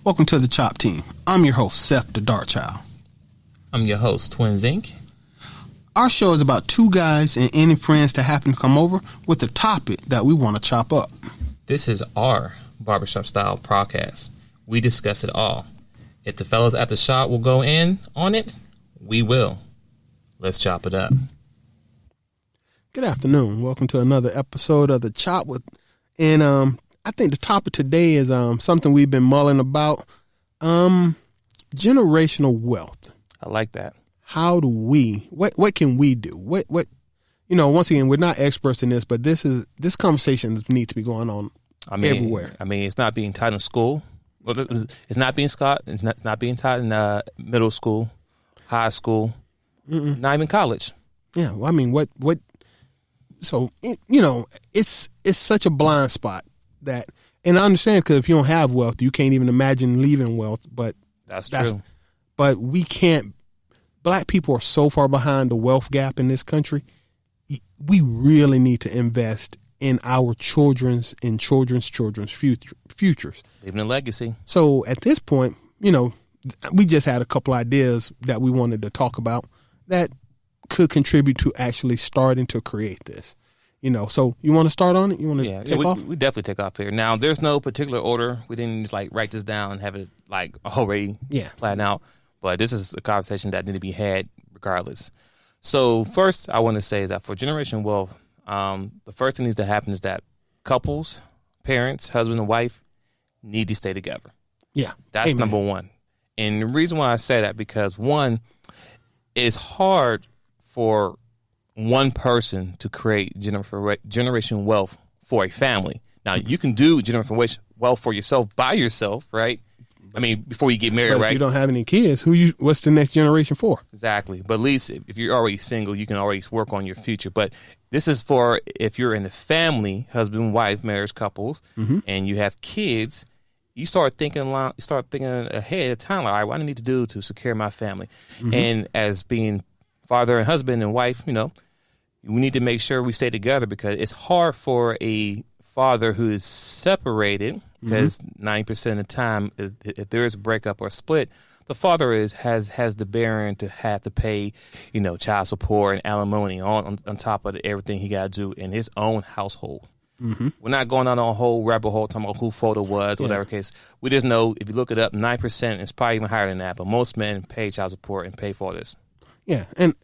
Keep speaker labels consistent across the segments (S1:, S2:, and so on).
S1: Welcome to the Dachop team. I'm your host, Seth the Dart Child.
S2: I'm your host, twinsinc.
S1: Our show is about two guys and any friends that happen to come over with a topic that we want to chop up.
S2: This is our barbershop style podcast. We discuss it all. If the fellas at the shop will go in on it, we will. Let's chop it up.
S1: Good afternoon. Welcome to another episode of the Chop I think the topic today is something we've been mulling about. Generational wealth.
S2: I like that.
S1: How do we, what can we do? Once again, we're not experts in this, but this conversation needs to be going on everywhere.
S2: It's not being taught in school. Well, it's not being taught. It's not being taught in middle school, high school, not even college.
S1: Yeah. Well, So, it's such a blind spot that, and I understand because if you don't have wealth, you can't even imagine leaving wealth, but
S2: that's true.
S1: But we can't, black people are so far behind the wealth gap in this country. We really need to invest in our children's futures.
S2: Leaving a legacy.
S1: So at this point, we just had a couple ideas that we wanted to talk about that could contribute to actually starting to create this. So you want to start on it? You want to take off?
S2: We definitely take off here. Now, there's no particular order. We didn't just write this down and have it already planned out. But this is a conversation that needs to be had regardless. So first, I want to say is that for generational wealth, the first thing needs to happen is that couples, parents, husband and wife need to stay together. Yeah. That's number one. And the reason why I say that, because one, it's hard for one person to create generational wealth for a family. Now, you can do generational wealth for yourself by yourself, right? Before you get married, right?
S1: If you don't have any kids, what's the next generation for?
S2: Exactly. But at least if you're already single, you can always work on your future. But this is for if you're in a family, husband, wife, marriage couples, and you have kids, you start thinking ahead of time, all right, what do I need to do to secure my family? And as being father and husband and wife, we need to make sure we stay together, because it's hard for a father who is separated, because 90% of the time, if there is a breakup or a split, the father has the bearing to have to pay, child support and alimony on top of everything he got to do in his own household. We're not going on a whole rabbit hole talking about who photo was, whatever case. We just know, if you look it up, 9%, it's probably even higher than that, but most men pay child support and pay for this.
S1: Yeah, and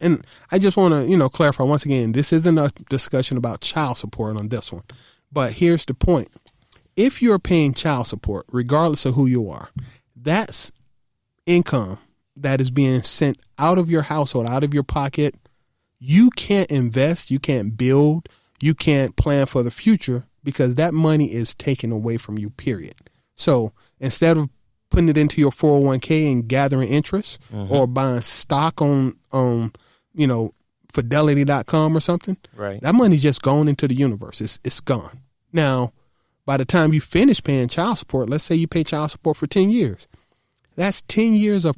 S1: I just want to, clarify once again, this isn't a discussion about child support on this one. But here's the point. If you're paying child support, regardless of who you are, that's income that is being sent out of your household, out of your pocket. You can't invest, you can't build, you can't plan for the future, because that money is taken away from you, period. So instead of putting it into your 401k and gathering interest, or buying stock on fidelity.com or something,
S2: right,
S1: that money's just gone into the universe. It's gone. Now, by the time you finish paying child support, let's say you pay child support for 10 years. That's 10 years of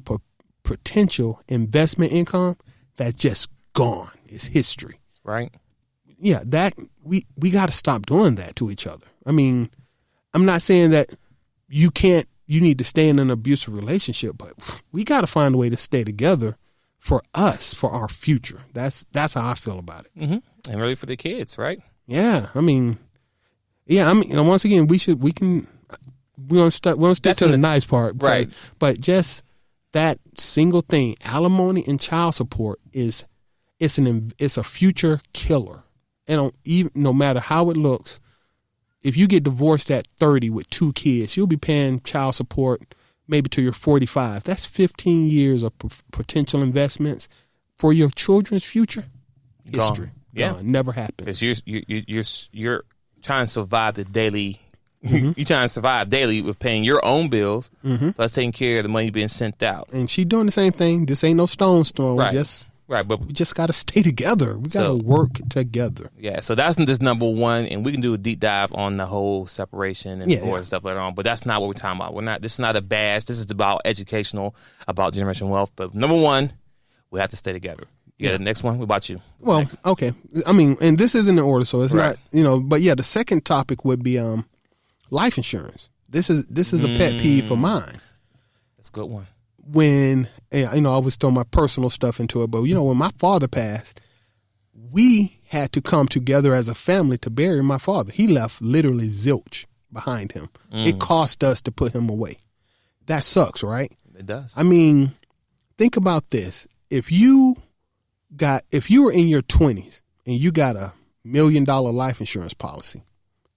S1: potential investment income that's just gone. It's history.
S2: Right.
S1: Yeah, that we got to stop doing that to each other. I'm not saying that you need to stay in an abusive relationship, but we got to find a way to stay together for us, for our future. That's how I feel about it.
S2: And really for the kids, right?
S1: Yeah. Once again, we won't stick to the nice part,
S2: right?
S1: But just that single thing, alimony and child support, it's a future killer. And no matter how it looks, if you get divorced at 30 with 2 kids, you'll be paying child support maybe till you're 45. That's 15 years of potential investments for your children's future. History. Gone. Never happened.
S2: Because you're trying to survive the daily. You're trying to survive daily with paying your own bills, plus taking care of the money being sent out.
S1: And she doing the same thing. This ain't no stone throw.
S2: Right, but
S1: we just got to stay together. We got to work together.
S2: Yeah, so that's this number one, and we can do a deep dive on the whole separation and divorce and stuff later on. But that's not what we're talking about. This is not a bash. This is about educational, about generational wealth. But number one, we have to stay together. You got the next one? What about you?
S1: Okay. And this isn't in order, so it's not, But yeah, the second topic would be life insurance. This is a pet peeve of mine.
S2: That's a good one.
S1: When, I always throw my personal stuff into it, but when my father passed, we had to come together as a family to bury my father. He left literally zilch behind him. It cost us to put him away. That sucks, right?
S2: It does.
S1: I mean, think about this. If you were in your 20s and you got $1 million life insurance policy,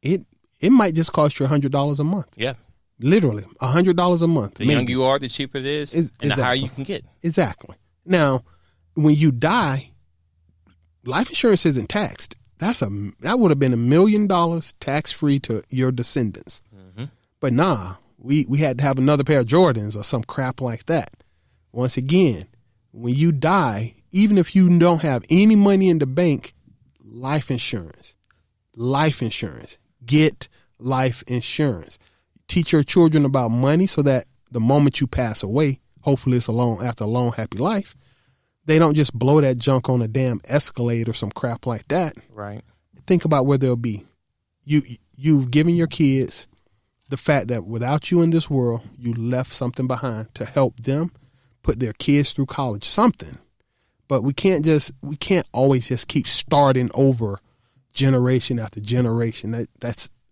S1: it might just cost you $100 a month.
S2: Yeah.
S1: Literally, $100 a month.
S2: The younger you are, the cheaper it is, and the higher you can get.
S1: Exactly. Now, when you die, life insurance isn't taxed. That would have been $1 million tax free to your descendants. Mm-hmm. But nah, we had to have another pair of Jordans or some crap like that. Once again, when you die, even if you don't have any money in the bank, life insurance. Get life insurance. Teach your children about money so that the moment you pass away, hopefully it's after a long, happy life, they don't just blow that junk on a damn Escalade or some crap like that.
S2: Right.
S1: Think about where they'll be. You've given your kids the fact that without you in this world, you left something behind to help them put their kids through college, something. But we can't always just keep starting over generation after generation.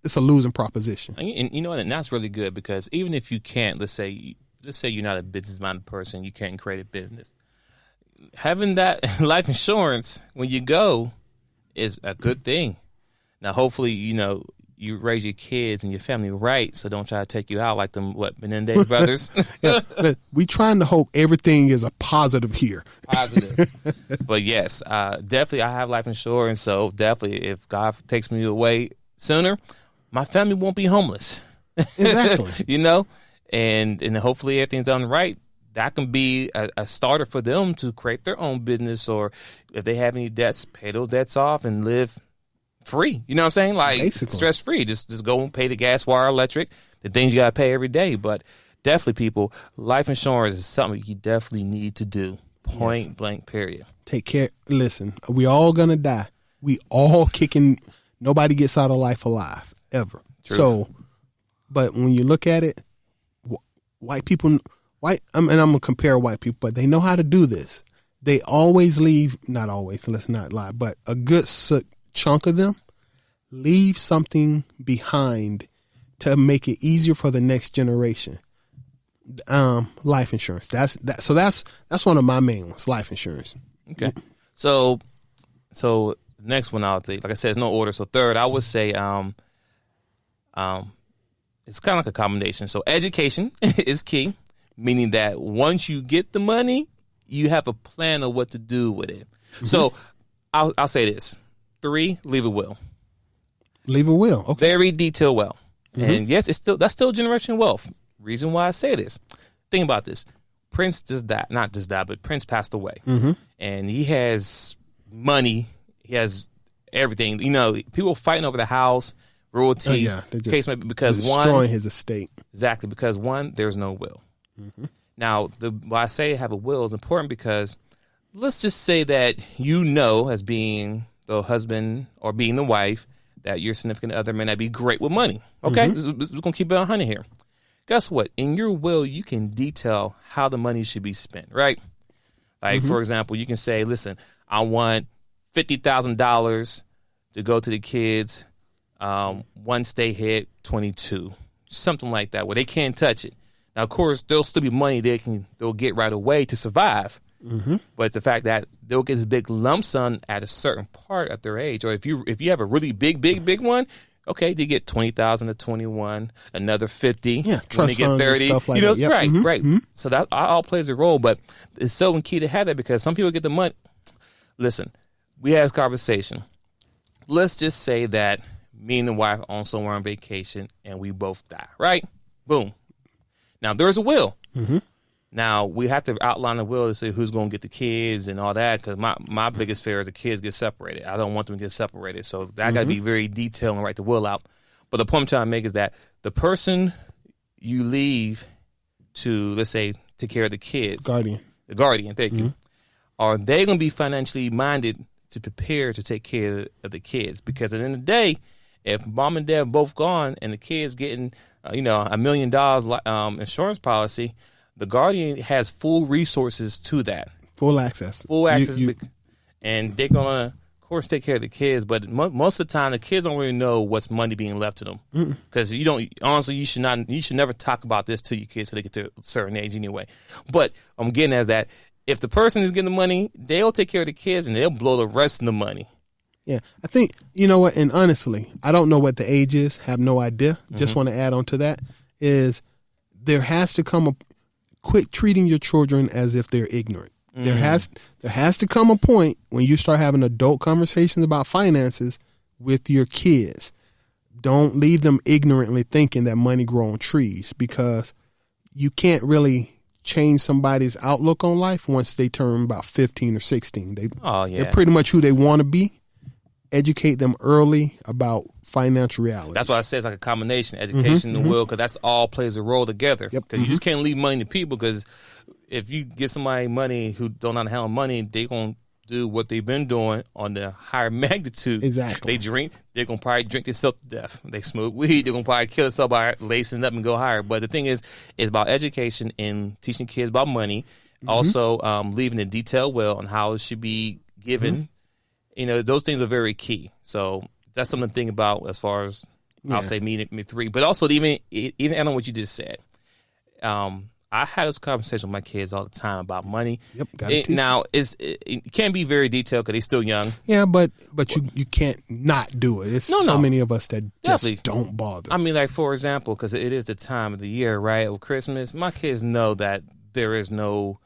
S1: It's a losing proposition.
S2: And you know what? And that's really good because even if you can't, let's say you're not a business-minded person, you can't create a business. Having that life insurance when you go is a good thing. Now, hopefully, you raise your kids and your family right, so don't try to take you out like them, Menendez brothers.
S1: Yeah, we trying to hope everything is a positive here.
S2: Positive. But yes, definitely I have life insurance, so definitely if God takes me away sooner, my family won't be homeless.
S1: Exactly.
S2: And hopefully everything's done right. That can be a starter for them to create their own business, or if they have any debts, pay those debts off and live free. You know what I'm saying? Like stress free. Just go and pay the gas, water, electric, the things you got to pay every day. But definitely, people, life insurance is something you definitely need to do. Point blank, period.
S1: Take care. Listen, we all going to die. We all kicking. Nobody gets out of life alive, ever.
S2: True.
S1: So, but when you look at it, white people, and I'm going to compare white people, but they know how to do this. They always leave, not always, let's not lie, but a good chunk of them leave something behind to make it easier for the next generation. Life insurance. That's one of my main ones, life insurance.
S2: Okay. So next one I'll think, like I said, it's no order. So third, I would say it's kind of like a combination. So education is key, meaning that once you get the money, you have a plan of what to do with it. Mm-hmm. So I'll say this. 3, leave a will.
S1: Leave a will. Okay.
S2: Very detailed will. Mm-hmm. And yes, that's still generational wealth. Reason why I say this. Think about this. Prince just died. Not just died, but Prince passed away. Mm-hmm. And he has money. He has everything. People fighting over the house, royalty. Case maybe because
S1: destroying his estate.
S2: Exactly. Because one, there's no will. Mm-hmm. Now, why I say have a will is important because let's just say that as being the husband or being the wife, that your significant other may not be great with money. Okay? Mm-hmm. We're going to keep it 100 here. Guess what? In your will, you can detail how the money should be spent, right? Like, for example, you can say, listen, I want $50,000 to go to the kids. Once they hit 22, something like that, where they can't touch it. Now, of course, there'll still be money they'll get right away to survive. Mm-hmm. But it's the fact that they'll get this big lump sum at a certain part of their age. Or if you have a really big one, okay, they get 20,000 to 21, another 50.
S1: Yeah,
S2: when they get 30.
S1: Stuff like that. Yep.
S2: Right.
S1: Mm-hmm.
S2: So that all plays a role. But it's so key to have that because some people get the money. Listen, we had this conversation. Let's just say that me and the wife on somewhere on vacation and we both die. Right? Boom. Now there's a will. Mm-hmm. Now, we have to outline the will to say who's going to get the kids and all that because my biggest fear is the kids get separated. I don't want them to get separated. So that got to be very detailed and write the will out. But the point I'm trying to make is that the person you leave to, let's say, take care of the kids. The guardian, thank you. Are they going to be financially minded to prepare to take care of the kids? Because at the end of the day, if mom and dad are both gone and the kids getting, $1 million insurance policy, the guardian has full resources to that.
S1: Full access.
S2: And they're going to, of course, take care of the kids. But most of the time, the kids don't really know what's money being left to them. Because honestly, you should never talk about this to your kids till they get to a certain age anyway. But I'm getting at that. If the person is getting the money, they'll take care of the kids and they'll blow the rest of the money.
S1: Yeah, I think, you know what, and honestly, I don't know what the age is, have no idea. Just want to add on to that, is there has to come quit treating your children as if they're ignorant. There has to come a point when you start having adult conversations about finances with your kids. Don't leave them ignorantly thinking that money grows on trees, because you can't really change somebody's outlook on life once they turn about 15 or 16. They're pretty much who they want to be. Educate them early about financial reality.
S2: That's why I say it's like a combination, education and will, because that's all plays a role together. Because you just can't leave money to people, because if you give somebody money who don't know how to handle money, they're going to do what they've been doing on the higher magnitude.
S1: Exactly.
S2: They drink, they're going to probably drink themselves to death. They smoke weed, they're going to probably kill themselves by lacing up and go higher. But the thing is, it's about education and teaching kids about money. Also, leaving a detailed will on how it should be given. You know, those things are very key. So that's something to think about as far as, I'll say, me three. But also, even add on what you just said. I had this conversation with my kids all the time about money.
S1: Yep,
S2: it can't be very detailed because they're still young.
S1: Yeah, but you can't not do it. It's so many of us that just don't bother.
S2: I mean, like, for example, because it is the time of the year, right, with Christmas, my kids know that there is no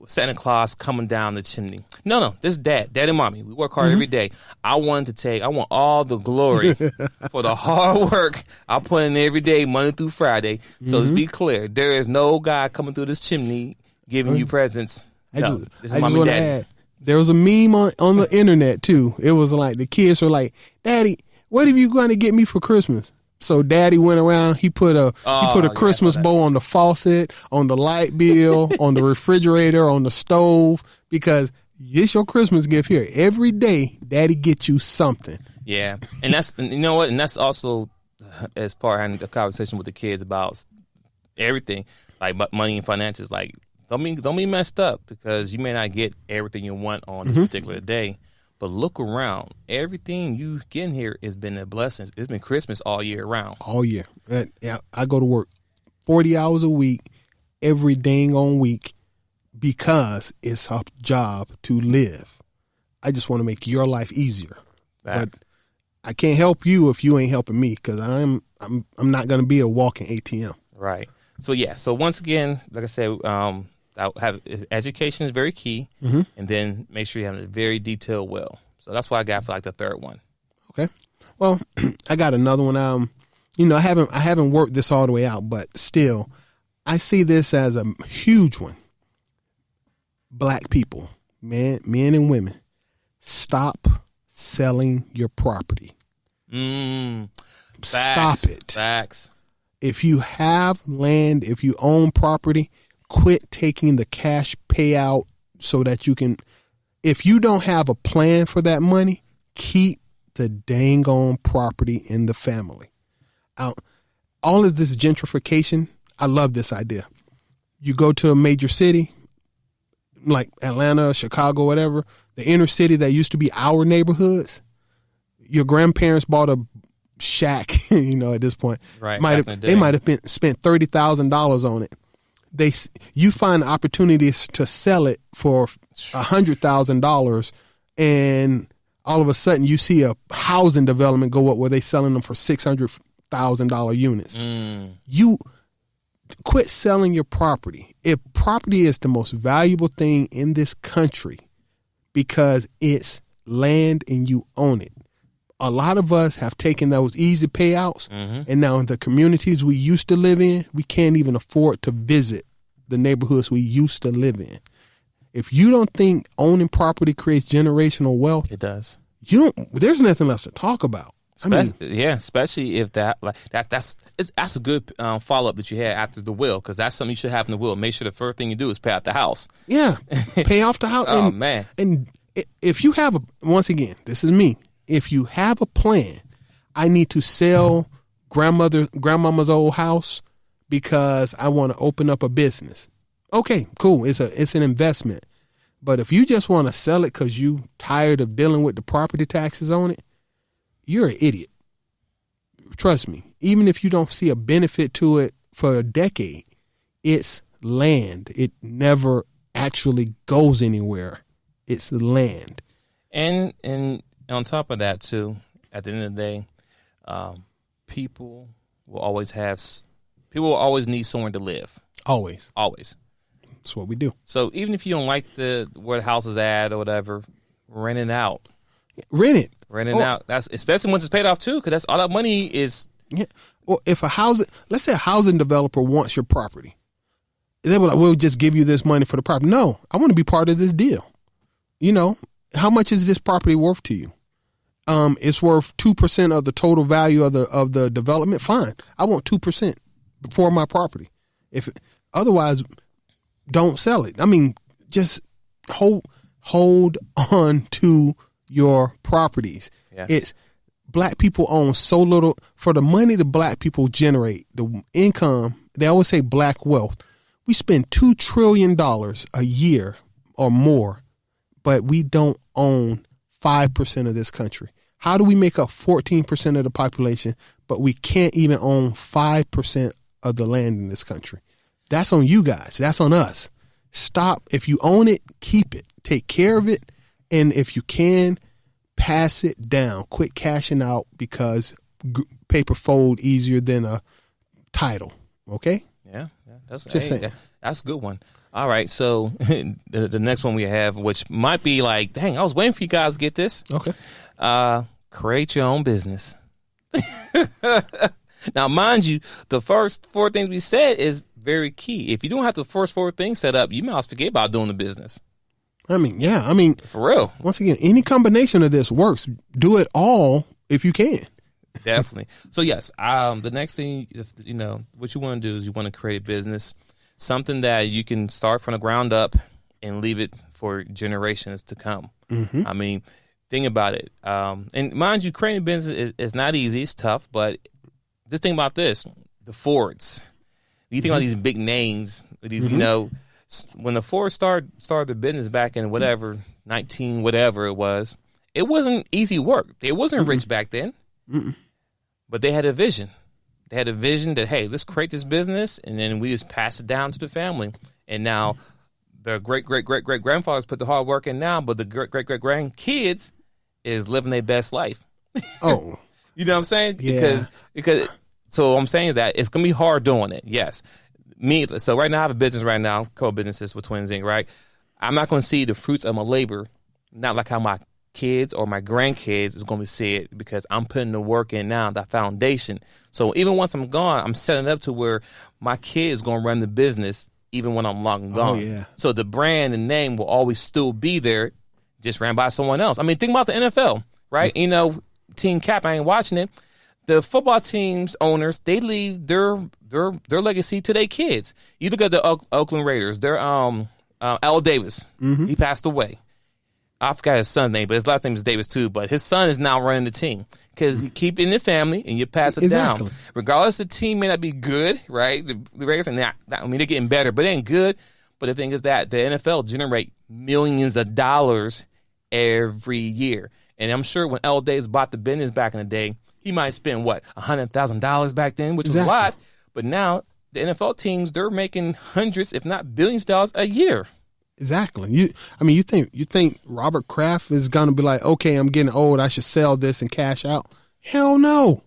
S2: Santa Claus coming down the chimney. No, this is Dad and Mommy. We work hard every day. I want all the glory for the hard work I put in every day, Monday through Friday. So let's be clear. There is no guy coming through this chimney giving you presents. This is Mommy and Daddy.
S1: There was a meme on the internet, too. It was like the kids were like, Daddy, what are you going to get me for Christmas? So Daddy went around. He put a Christmas bow on the faucet, on the light bill, on the refrigerator, on the stove, because it's your Christmas gift here. Every day, Daddy gets you something.
S2: Yeah, and you know what? And that's also as part of having a conversation with the kids about everything, like money and finances. Like, don't be messed up, because you may not get everything you want on this particular day. But look around. Everything you get in here has been a blessing. It's been Christmas all year round.
S1: All year. I go to work 40 hours a week, every dang on week, because it's a job to live. I just want to make your life easier. But I can't help you if you ain't helping me, because I'm not going to be a walking ATM.
S2: Right. So, yeah. So, once again, like I said, education is very key, and then make sure you have a very detailed will. So that's what I got for like the third one.
S1: Okay. Well, I got another one. I haven't worked this all the way out, but still, I see this as a huge one. Black people, men and women, stop selling your property. Stop it.
S2: Facts.
S1: If you have land, if you own property, quit taking the cash payout so that you can, if you don't have a plan for that money, keep the dang on property in the family. All of this gentrification, I love this idea. You go to a major city like Atlanta, Chicago, whatever, the inner city that used to be our neighborhoods, your grandparents bought a shack, at this point.
S2: Right.
S1: They might have spent $30,000 on it. You find opportunities to sell it for $100,000, and all of a sudden you see a housing development go up where they're selling them for $600,000 units. You quit selling your property. If property is the most valuable thing in this country because it's land and you own it. A lot of us have taken those easy payouts, and now in the communities we used to live in, we can't even afford to visit the neighborhoods we used to live in. If you don't think owning property creates generational wealth,
S2: it does.
S1: There's nothing left to talk about.
S2: Especially if that's a good follow up that you had after the will, because that's something you should have in the will. Make sure the first thing you do is pay out the house.
S1: Yeah, pay off the house.
S2: Oh man!
S1: And if you have once again, this is me. If you have a plan, I need to sell grandmama's old house, because I want to open up a business. Okay, cool. It's an investment. But if you just want to sell it because you tired of dealing with the property taxes on it, you're an idiot. Trust me. Even if you don't see a benefit to it for a decade, it's land. It never actually goes anywhere. It's land.
S2: And on top of that too, at the end of the day, people will always need somewhere to live. Always.
S1: That's what we do.
S2: So even if you don't like where the house is at or whatever, rent it out.
S1: Rent it
S2: out. That's especially once it's paid off too, because that's all that money is.
S1: Yeah. Or if let's say a housing developer wants your property, they were like, "We'll just give you this money for the property." No, I want to be part of this deal. You know, how much is this property worth to you? It's worth 2% of the total value of the development. Fine, I want 2% for my property. Otherwise, don't sell it. I mean, just hold on to your properties.
S2: Yeah.
S1: It's black people own so little. For the money that black people generate, the income, they always say black wealth. We spend $2 trillion a year or more, but we don't own 5% of this country. How do we make up 14% of the population, but we can't even own 5% of the land in this country? That's on you guys. That's on us. Stop. If you own it, keep it. Take care of it. And if you can, pass it down. Quit cashing out because paper fold easier than a title. Okay?
S2: Yeah. That's a good one. All right. So the next one we have, which might be like, dang, I was waiting for you guys to get this.
S1: Okay.
S2: Create your own business. Now, mind you, the first 4 things we said is very key. If you don't have the first 4 things set up, you might forget about doing the business.
S1: I mean,
S2: for real.
S1: Once again, any combination of this works. Do it all if you can.
S2: Definitely. So yes, the next thing, what you want to do is you want to create a business, something that you can start from the ground up and leave it for generations to come.
S1: Mm-hmm.
S2: I mean, think about it. And mind you, creating a business is not easy. It's tough, but just think about this: the Fords. You think about these big names, these when the Fords started their business back in whatever 19 whatever it wasn't easy work. It wasn't rich back then, but they had a vision. They had a vision that, hey, let's create this business, and then we just pass it down to the family. And now the great grandfathers put the hard work in now, but the great grandkids is living their best life.
S1: Oh,
S2: you know what I'm saying?
S1: Yeah.
S2: Because so what I'm saying is that it's gonna be hard doing it. Yes. So right now I have a business right now, co-businesses with twinsinc, right? I'm not going to see the fruits of my labor, not like how my kids or my grandkids is going to see it, because I'm putting the work in now, that foundation. So even once I'm gone, I'm setting it up to where my kid is going to run the business even when I'm long gone.
S1: Oh, yeah.
S2: So the brand and name will always still be there, just ran by someone else. I mean, think about the NFL, right? Team Cap, I ain't watching it. The football team's owners, they leave their legacy to their kids. You look at the Oakland Raiders. They're Al Davis. He passed away. I forgot his son's name, but his last name is Davis too. But his son is now running the team because you keep it in the family and you pass it down. Regardless, the team may not be good, right? The Raiders, they're getting better, but it ain't good. But the thing is that the NFL generate millions of dollars every year. And I'm sure when Al Davis bought the business back in the day, he might spend, $100,000 back then, which was a lot. But now the NFL teams, they're making hundreds, if not billions of dollars a year.
S1: Exactly. You think Robert Kraft is going to be like, okay, I'm getting old, I should sell this and cash out? Hell no.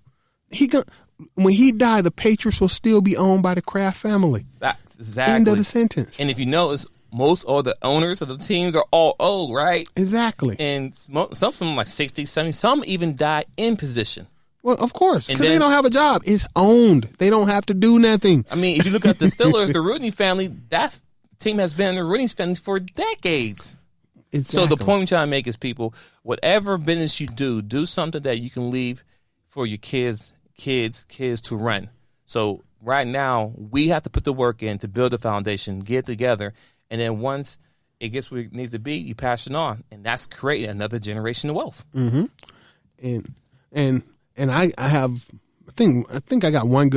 S1: When he died, the Patriots will still be owned by the Kraft family.
S2: That's exactly.
S1: End of the sentence.
S2: And if you notice, most of the owners of the teams are all old, right?
S1: Exactly.
S2: And some of them like 60, 70, some even die in position.
S1: Well, of course, because they don't have a job. It's owned. They don't have to do nothing.
S2: I mean, if you look at the Steelers, the Rooney family, that team has been in the Rooney family for decades. Exactly. So the point I'm trying to make is, people, whatever business you do something that you can leave for your kids to run. So right now, we have to put the work in to build the foundation, get together, and then once it gets where it needs to be, you pass it on, and that's creating another generation of wealth.
S1: Mm-hmm. And I have I think I got one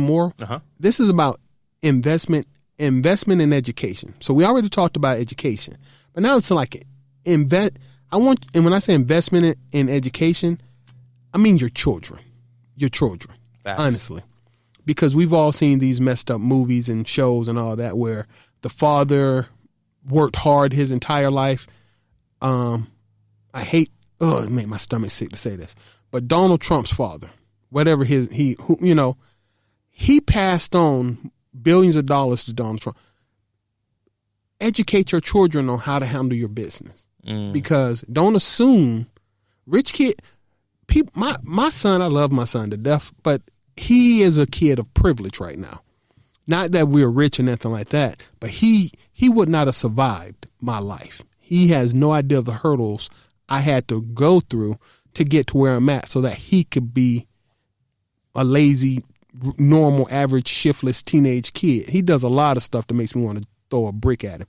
S1: more.
S2: Uh-huh.
S1: This is about investment in education. So we already talked about education, but now it's like and when I say investment in education, I mean your children,
S2: Facts.
S1: honestly, because we've all seen these messed up movies and shows and all that where the father worked hard his entire life. It made my stomach sick to say this, but Donald Trump's father, whatever he passed on billions of dollars to Donald Trump. Educate your children on how to handle your business, because don't assume rich kid people. My son, I love my son to death, but he is a kid of privilege right now. Not that we're rich or anything like that, but he would not have survived my life. He has no idea of the hurdles I had to go through to get to where I'm at so that he could be a lazy, normal, average, shiftless teenage kid. He does a lot of stuff that makes me want to throw a brick at him.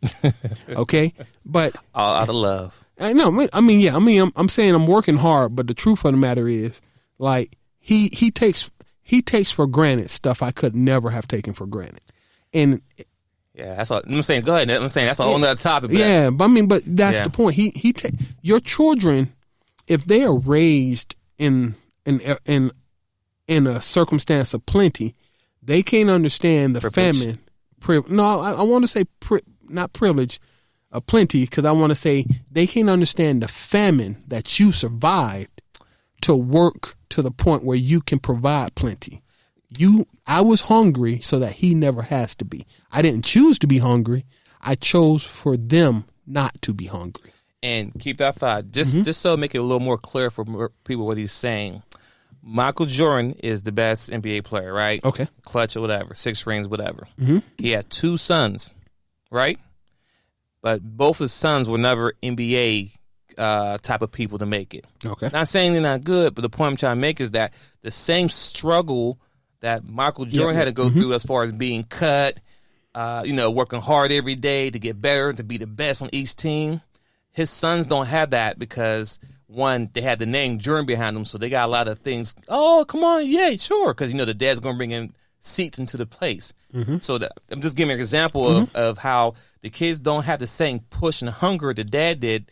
S1: Okay? But
S2: all out of love.
S1: I know. I'm saying I'm working hard, but the truth of the matter is, like, he takes for granted stuff I could never have taken for granted. And
S2: yeah, that's all I'm saying. Go ahead. I'm saying that's a whole nother topic.
S1: Yeah, but that's the point. Your children, if they are raised in a circumstance of plenty, they can't understand the
S2: privilege.
S1: famine. I want to say not privilege, plenty, because I want to say they can't understand the famine that you survived to work to the point where you can provide plenty. I was hungry so that he never has to be. I didn't choose to be hungry. I chose for them not to be hungry.
S2: And keep that thought. Just so make it a little more clear for people what he's saying. Michael Jordan is the best NBA player, right?
S1: Okay.
S2: Clutch or whatever, 6 rings, whatever.
S1: Mm-hmm.
S2: He had 2 sons, right? But both his sons were never NBA type of people to make it.
S1: Okay.
S2: Not saying they're not good, but the point I'm trying to make is that the same struggle that Michael Jordan had to go through as far as being cut, working hard every day to get better, to be the best on each team. His sons don't have that because, one, they had the name Jordan behind them, so they got a lot of things. Oh, come on, yeah, sure, because, the dad's going to bring in seats into the place. So I'm just giving an example of how the kids don't have the same push and hunger the dad did,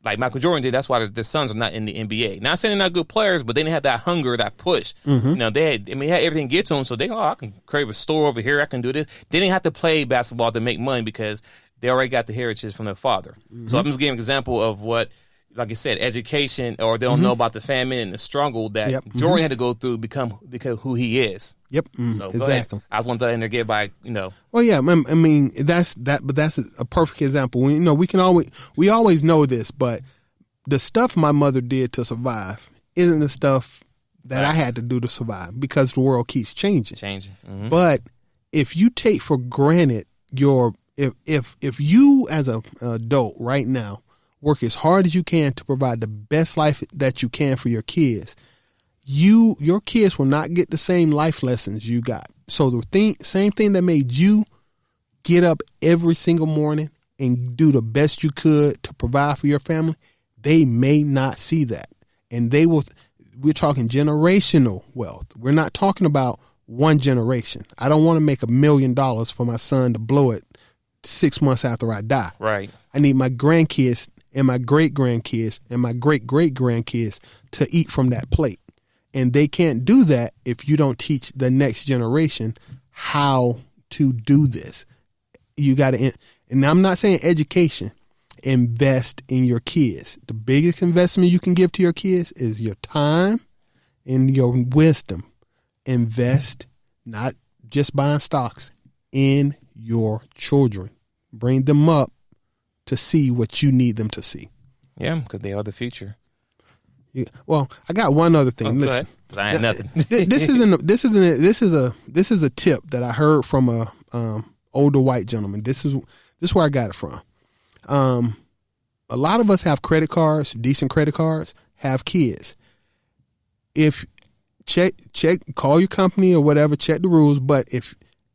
S2: like Michael Jordan did. That's why the sons are not in the NBA. Not saying they're not good players, but they didn't have that hunger, that push. They had everything get to them, so I can create a store over here, I can do this. They didn't have to play basketball to make money because they already got the heritage from their father. So I'm just giving an example of what, like I said, education, or they don't know about the famine and the struggle that Jordan had to go through because who he is.
S1: Yep,
S2: So
S1: exactly.
S2: I just want that in there, get by,
S1: Well, yeah, I mean that's a perfect example. We always know this, but the stuff my mother did to survive isn't the stuff that I had to do to survive, because the world keeps changing. But if you take for granted if you as an adult right now work as hard as you can to provide the best life that you can for your kids, your kids will not get the same life lessons you got. So the same thing that made you get up every single morning and do the best you could to provide for your family, they may not see that. And we're talking generational wealth. We're not talking about one generation. I don't want to make $1 million for my son to blow it 6 months after I die.
S2: Right.
S1: I need my grandkids and my great-grandkids and my great-great-grandkids to eat from that plate. And they can't do that if you don't teach the next generation how to do this. You got to, and I'm not saying education, invest in your kids. The biggest investment you can give to your kids is your time and your wisdom. Invest, not just buying stocks, in your children. Bring them up to see what you need them to see.
S2: Yeah, because they are the future.
S1: Yeah. Well, I got one other thing.
S2: Listen, I ain't nothing.
S1: This is a tip that I heard from a older white gentleman. This is where I got it from. A lot of us have credit cards, decent credit cards, have kids. If call your company or whatever, check the rules. But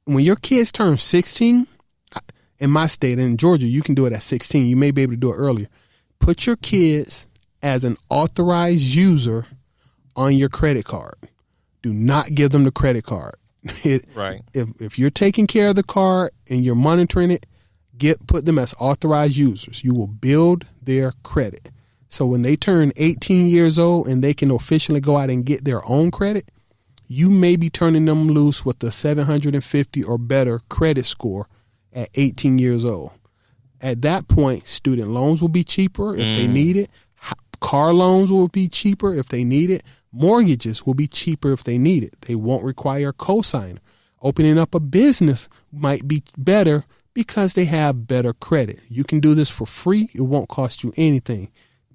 S1: when your kids turn 16, in my state, in Georgia, you can do it at 16. You may be able to do it earlier. Put your kids as an authorized user on your credit card. Do not give them the credit card.
S2: Right.
S1: If you're taking care of the card and you're monitoring it, put them as authorized users. You will build their credit. So when they turn 18 years old and they can officially go out and get their own credit, you may be turning them loose with a 750 or better credit score at 18 years old. At that point, student loans will be cheaper if they need it. Car loans will be cheaper if they need it. Mortgages will be cheaper if they need it. They won't require a cosigner. Opening up a business might be better because they have better credit. You can do this for free. It won't cost you anything.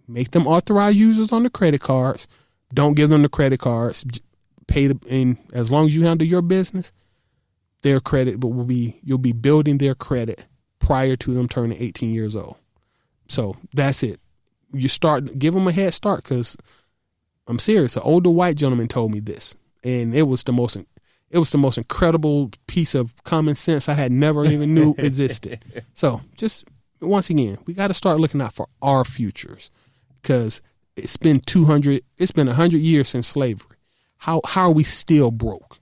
S1: Make them authorized users on the credit cards. Don't give them the credit cards. Pay them in as long as you handle your business. Their credit you'll be building their credit prior to them turning 18 years old. So that's it. Give them a head start, because I'm serious. An older white gentleman told me this, and it was the most incredible piece of common sense I had never even knew existed. So just once again, we got to start looking out for our futures, because it's been 100 years since slavery. How are we still broke?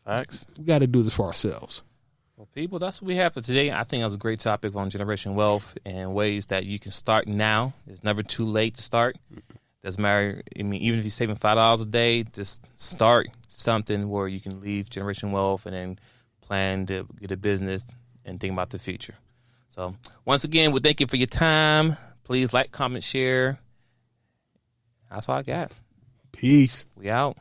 S2: Facts.
S1: We got to do this for ourselves.
S2: Well, people, that's what we have for today. I think that was a great topic on generation wealth and ways that you can start now. It's never too late to start. Doesn't matter. I mean, even if you're saving $5 a day, just start something where you can leave generation wealth and then plan to get a business and think about the future. So once again, we thank you for your time. Please like, comment, share. That's all I got.
S1: Peace.
S2: We out.